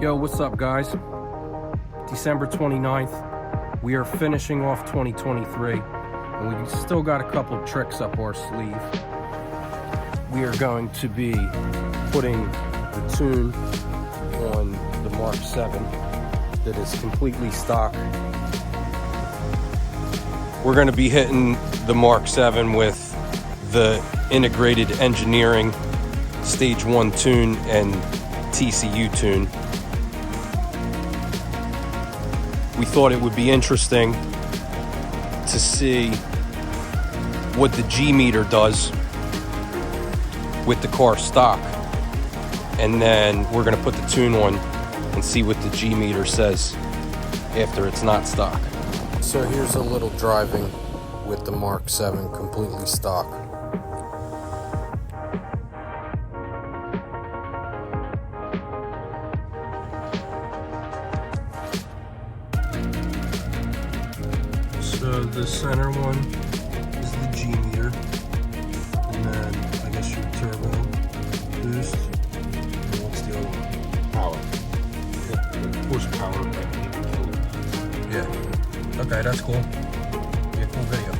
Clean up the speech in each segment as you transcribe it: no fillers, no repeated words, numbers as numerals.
Yo, what's up guys? December 29th, we are finishing off 2023 and we still got a couple of tricks up our sleeve. We are going to be putting the tune on the Mk7 that is completely stock. We're going to be hitting the Mk7 with the integrated engineering stage 1 tune and TCU tune. We thought it would be interesting to see what the G meter does with the car stock, and then we're going to put the tune on and see what the G meter says after it's not stock. So here's a little driving with the Mk7 completely stock. So the center one is the G meter, and then I guess your turbo boost. And what's the other one? Power. Horsepower. Yeah. Okay, that's cool. Yeah, cool video.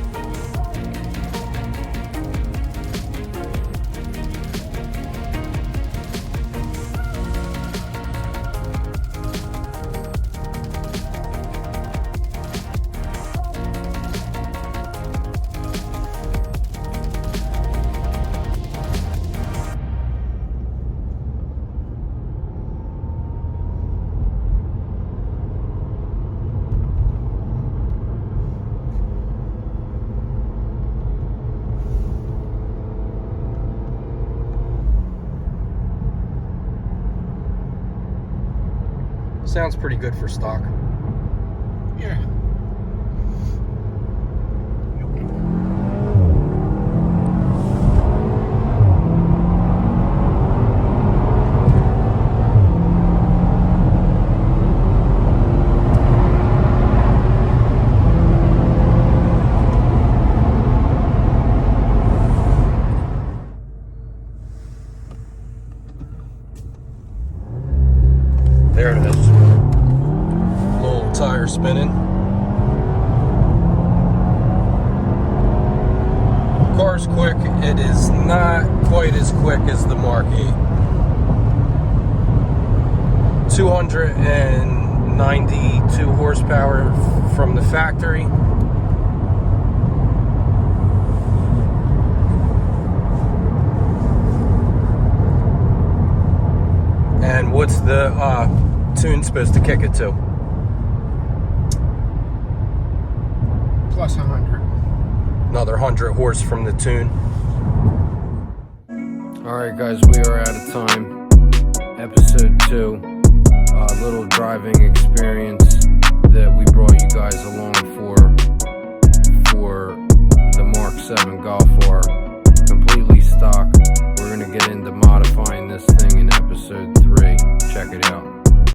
Sounds pretty good for stock. Yeah. There it is. Little tire spinning. Car's quick. It is not quite as quick as the Mk8. 292 horsepower from the factory. And what's the tune supposed to kick it to? Plus 100. Another 100 horse from the tune. Alright guys, we are out of time. Episode 2. A little driving experience that we brought you guys along for the Mk7 Golf R. Completely stock. We're going to get into modifying this thing in episode 3. Check it out.